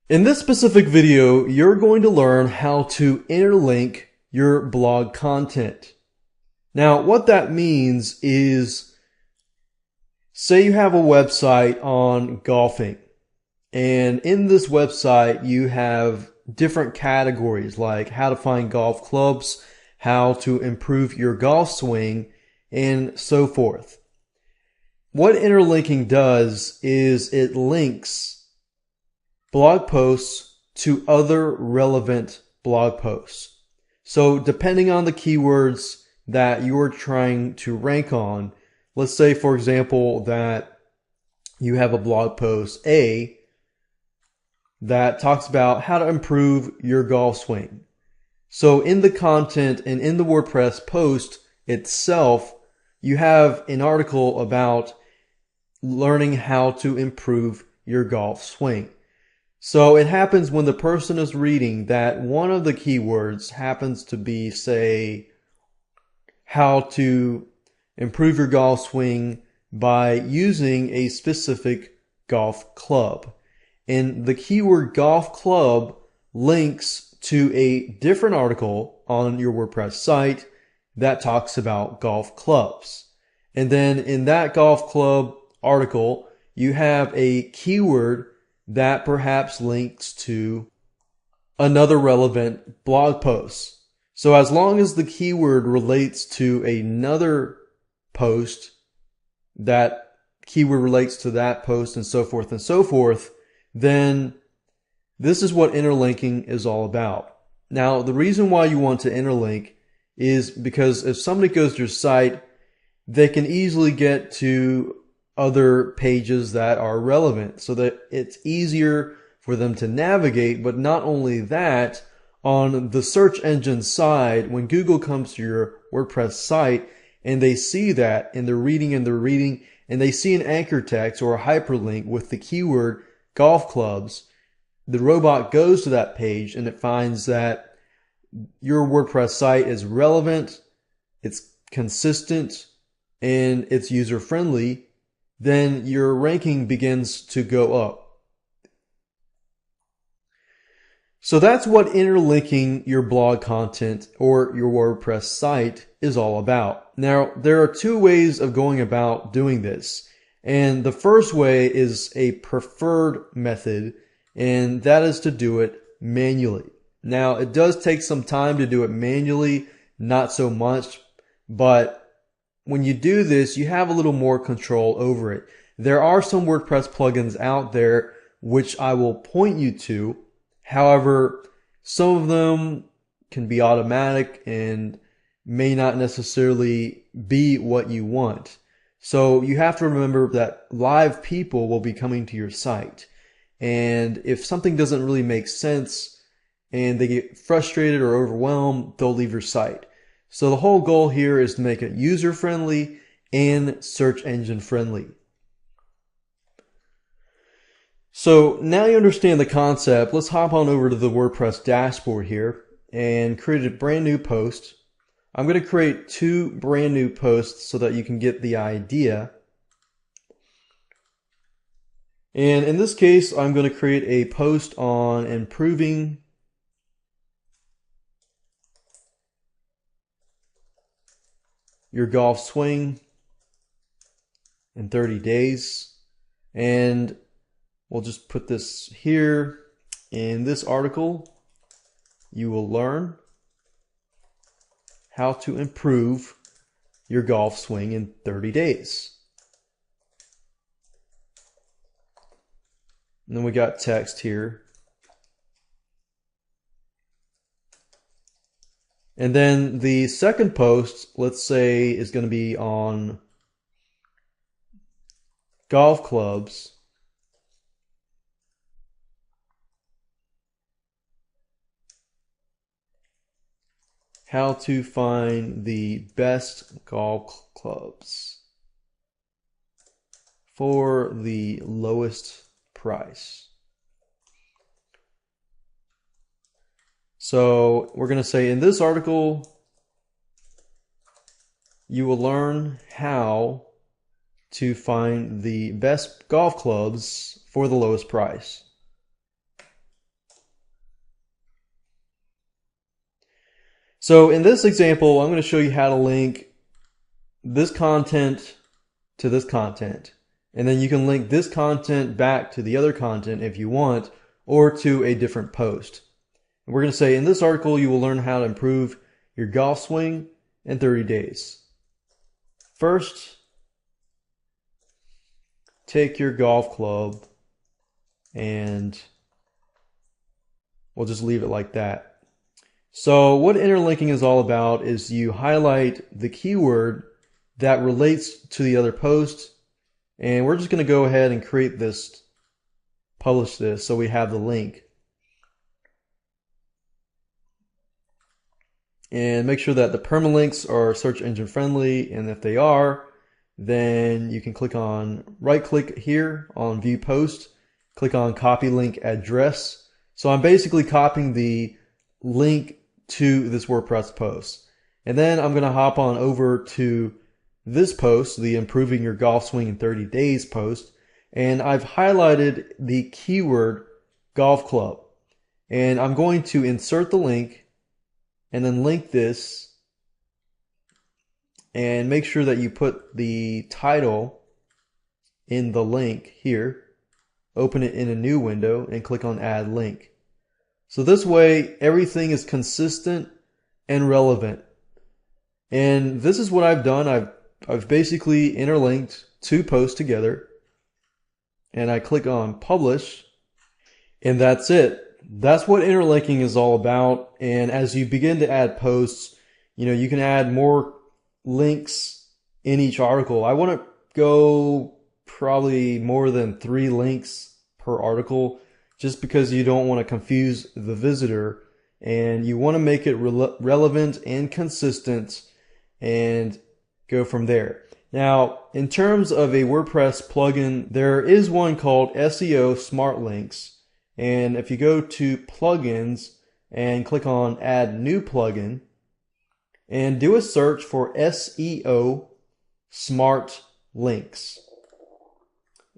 In this specific video, you're going to learn how to interlink your blog content. Now, what that means is, say you have a website on golfing, and in this website you have different categories like how to find golf clubs, how to improve your golf swing, and so forth. What interlinking does is it links blog posts to other relevant blog posts. So depending on the keywords that you're trying to rank on, let's say for example that you have a blog post A that talks about how to improve your golf swing. So in the content and in the WordPress post itself, you have an article about learning how to improve your golf swing. So it happens when the person is reading that one of the keywords happens to be, say, how to improve your golf swing by using a specific golf club. And the keyword golf club links to a different article on your WordPress site that talks about golf clubs. And then in that golf club article, you have a keyword that perhaps links to another relevant blog post. So as long as the keyword relates to another post, that keyword relates to that post and so forth, then this is what interlinking is all about. Now, the reason why you want to interlink is because if somebody goes to your site, they can easily get to other pages that are relevant so that it's easier for them to navigate. But not only that, on the search engine side, when Google comes to your WordPress site and they see that and they're reading and they see an anchor text or a hyperlink with the keyword golf clubs, the robot goes to that page and it finds that your WordPress site is relevant, it's consistent, and it's user friendly. Then your ranking begins to go up. So that's what interlinking your blog content or your WordPress site is all about. Now, there are two ways of going about doing this. And the first way is a preferred method, and that is to do it manually. Now, it does take some time to do it manually, not so much, but when you do this, you have a little more control over it. There are some WordPress plugins out there which I will point you to. However, some of them can be automatic and may not necessarily be what you want. So you have to remember that live people will be coming to your site. And if something doesn't really make sense and they get frustrated or overwhelmed, they'll leave your site. So the whole goal here is to make it user-friendly and search engine friendly. So now you understand the concept. Let's hop on over to the WordPress dashboard here and create a brand new post. I'm going to create two brand new posts so that you can get the idea. And in this case, I'm going to create a post on improving your golf swing in 30 days. And we'll just put this here. In this article, you will learn how to improve your golf swing in 30 days. And then we got text here. And then the second post, let's say, is going to be on golf clubs. How to find the best golf clubs for the lowest price. So we're going to say in this article, you will learn how to find the best golf clubs for the lowest price. So in this example, I'm going to show you how to link this content to this content. And then you can link this content back to the other content if you want, or to a different post. And we're going to say in this article, you will learn how to improve your golf swing in 30 days. First, take your golf club and we'll just leave it like that. So what interlinking is all about is you highlight the keyword that relates to the other post, and we're just going to go ahead and create this, publish this, so we have the link. And make sure that the permalinks are search engine friendly, and if they are, then you can click on, right click here on view post, click on copy link address. So I'm basically copying the link to this WordPress post. And then I'm going to hop on over to this post, the improving your golf swing in 30 days post, and I've highlighted the keyword golf club. And I'm going to insert the link and then link this, and make sure that you put the title in the link here. Open it in a new window and click on add link. So this way everything is consistent and relevant. And this is what I've done. I've basically interlinked two posts together, and I click on publish, and that's it. That's what interlinking is all about. And as you begin to add posts, you can add more links in each article. I want to go probably more than 3 links per article, just because you don't want to confuse the visitor, and you want to make it relevant and consistent, and go from there. Now, in terms of a WordPress plugin, there is one called Seo Smart Links. And if you go to plugins and click on add new plugin and do a search for Seo Smart Links.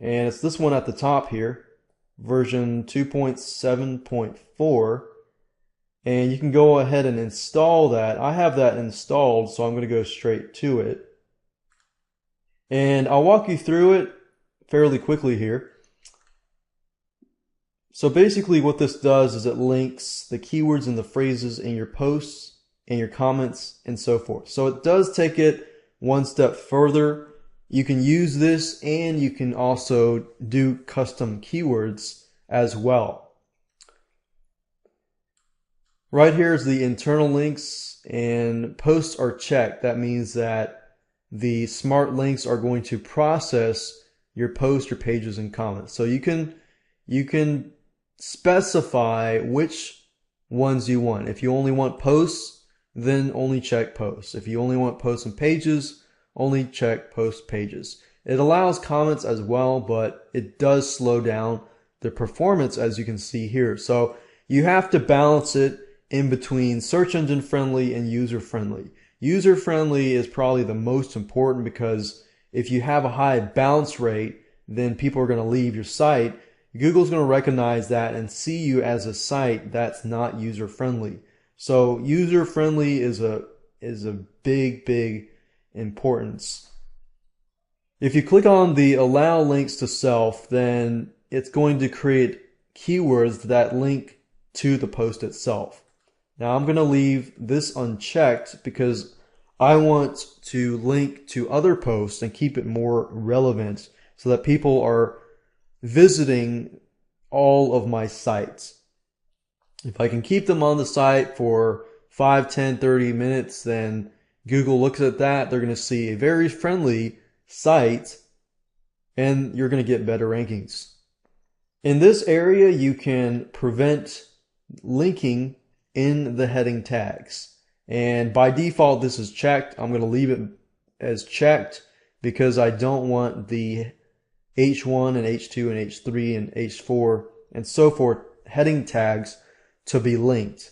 And it's this one at the top here, version 2.7.4. And you can go ahead and install that. I have that installed, so I'm going to go straight to it. And I'll walk you through it fairly quickly here. So basically what this does is it links the keywords and the phrases in your posts, in your comments, and so forth. So it does take it one step further. You can use this, and you can also do custom keywords as well. Right here is the internal links, and posts are checked. That means that the smart links are going to process your posts, your pages, and comments. So you can specify which ones you want. If you only want posts, then only check posts. If you only want posts and pages, only check post pages. It allows comments as well, but it does slow down the performance, as you can see here. So you have to balance it in between search engine friendly and user friendly. User friendly is probably the most important, because if you have a high bounce rate, then people are going to leave your site. Google's going to recognize that and see you as a site that's not user friendly. So user friendly is a big importance. If you click on the allow links to self, then it's going to create keywords that link to the post itself. Now I'm going to leave this unchecked because I want to link to other posts and keep it more relevant so that people are visiting all of my sites. If I can keep them on the site for 5, 10, 30 minutes, then Google looks at that. They're going to see a very friendly site, and you're going to get better rankings. In this area, you can prevent linking in the heading tags. And by default, this is checked. I'm going to leave it as checked because I don't want the H1 and H2 and H3 and H4 and so forth heading tags to be linked.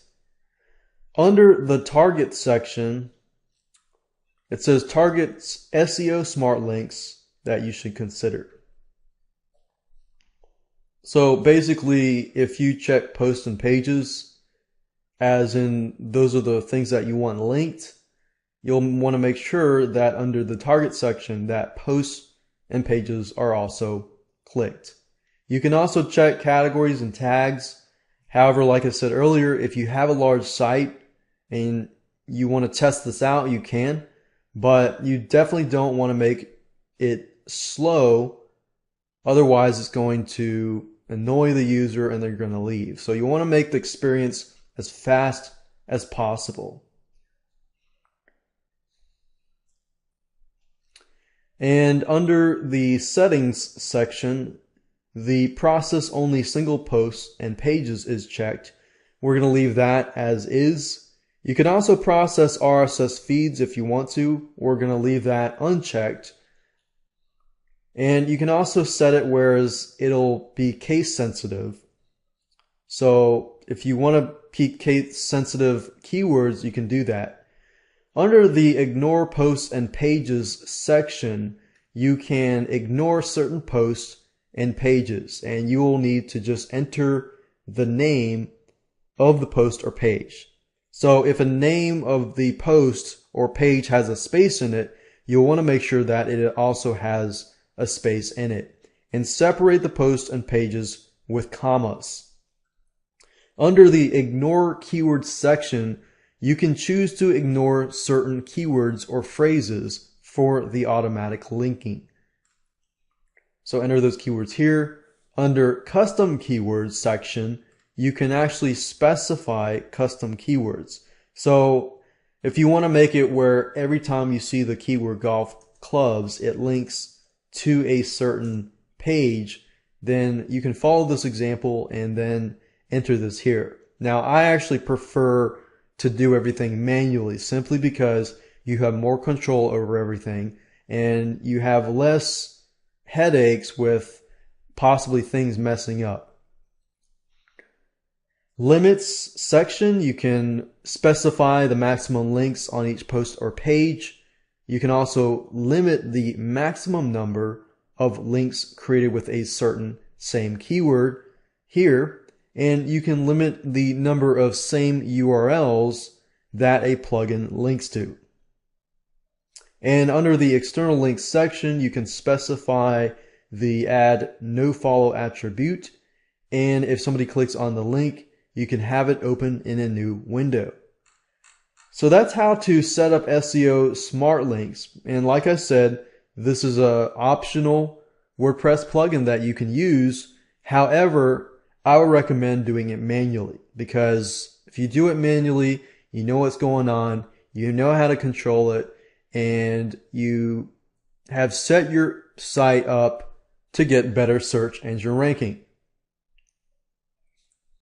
Under the target section, it says targets SEO smart links that you should consider. So basically, if you check posts and pages, as in those are the things that you want linked, you'll want to make sure that under the target section that posts and pages are also clicked. You can also check categories and tags. However, like I said earlier, if you have a large site and you want to test this out, you can, but you definitely don't want to make it slow. Otherwise, it's going to annoy the user and they're going to leave. So you want to make the experience as fast as possible. And under the settings section, the process only single posts and pages is checked. We're going to leave that as is. You can also process RSS feeds if you want to. We're going to leave that unchecked. And you can also set it whereas it'll be case sensitive. So if you want to keep case sensitive keywords, you can do that. Under the ignore posts and pages section, you can ignore certain posts and pages, and you will need to just enter the name of the post or page. So if a name of the post or page has a space in it, you'll want to make sure that it also has a space in it, and separate the posts and pages with commas. Under the ignore keywords section, you can choose to ignore certain keywords or phrases for the automatic linking. So enter those keywords here. Under custom keywords section, you can actually specify custom keywords. So if you want to make it where every time you see the keyword golf clubs, it links to a certain page, then you can follow this example and then enter this here. Now, I actually prefer to do everything manually simply because you have more control over everything and you have less headaches with possibly things messing up. Limits section, you can specify the maximum links on each post or page. You can also limit the maximum number of links created with a certain same keyword here, and you can limit the number of same URLs that a plugin links to. And under the external links section, you can specify the add no follow attribute, and if somebody clicks on the link, you can have it open in a new window. So that's how to set up SEO Smart Links. And like I said, this is an optional WordPress plugin that you can use. However, I would recommend doing it manually, because if you do it manually, you know what's going on, you know how to control it, and you have set your site up to get better search engine ranking.